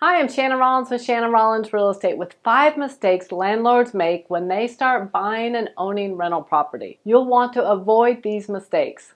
Hi, I'm Shannon Rollins with Shannon Rollins Real Estate with 5 mistakes landlords make when they start buying and owning rental property. You'll want to avoid these mistakes.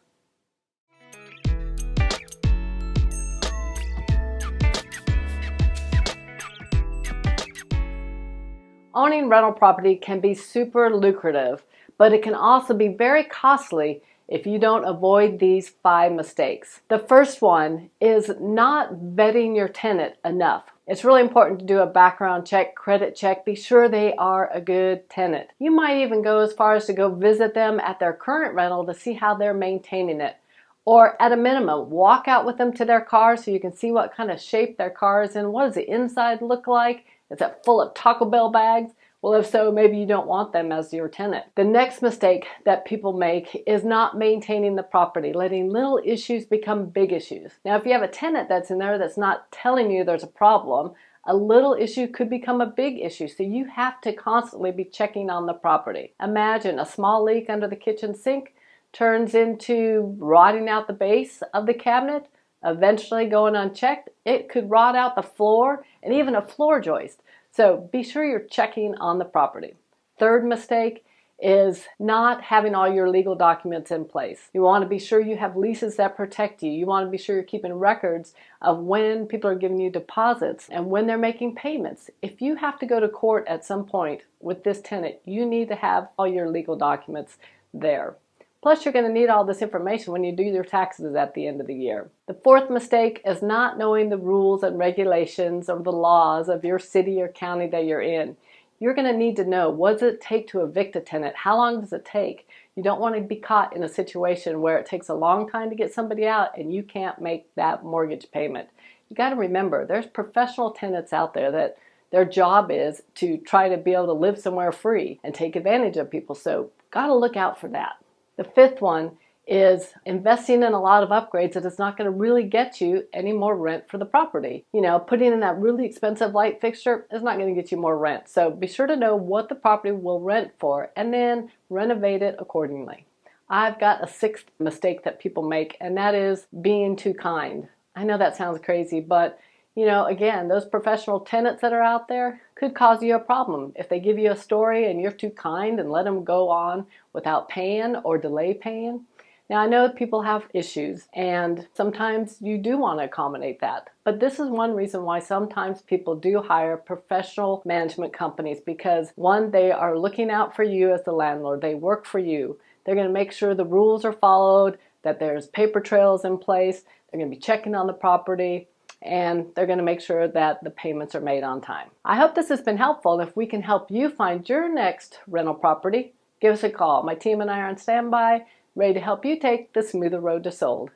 Owning rental property can be super lucrative, but it can also be very costly if you don't avoid these 5 mistakes. The first one is not vetting your tenant enough. It's really important to do a background check, credit check, be sure they are a good tenant. You might even go as far as to go visit them at their current rental to see how they're maintaining it. Or at a minimum, walk out with them to their car so you can see what kind of shape their car is in. What does the inside look like? Is it full of Taco Bell bags? Well, if so, maybe you don't want them as your tenant. The next mistake that people make is not maintaining the property, letting little issues become big issues. Now, if you have a tenant that's in there that's not telling you there's a problem, a little issue could become a big issue, so you have to constantly be checking on the property. Imagine a small leak under the kitchen sink turns into rotting out the base of the cabinet, eventually going unchecked. It could rot out the floor and even a floor joist. So be sure you're checking on the property. Third mistake is not having all your legal documents in place. You want to be sure you have leases that protect you. You want to be sure you're keeping records of when people are giving you deposits and when they're making payments. If you have to go to court at some point with this tenant, you need to have all your legal documents there. Plus, you're going to need all this information when you do your taxes at the end of the year. The fourth mistake is not knowing the rules and regulations or the laws of your city or county that you're in. You're going to need to know, what does it take to evict a tenant? How long does it take? You don't want to be caught in a situation where it takes a long time to get somebody out and you can't make that mortgage payment. You got to remember, there's professional tenants out there that their job is to try to be able to live somewhere free and take advantage of people. So, got to look out for that. The fifth one is investing in a lot of upgrades that is not going to really get you any more rent for the property. You know, putting in that really expensive light fixture is not going to get you more rent. So be sure to know what the property will rent for and then renovate it accordingly. I've got a sixth mistake that people make, and that is being too kind. I know that sounds crazy, but you know, again, those professional tenants that are out there could cause you a problem. If they give you a story and you're too kind and let them go on without paying or delay paying. Now, I know people have issues and sometimes you do want to accommodate that. But this is one reason why sometimes people do hire professional management companies because, one, they are looking out for you as the landlord. They work for you. They're going to make sure the rules are followed, that there's paper trails in place. They're going to be checking on the property, and they're going to make sure that the payments are made on time. I hope this has been helpful. If we can help you find your next rental property, give us a call. My team and I are on standby, ready to help you take the smoother road to sold.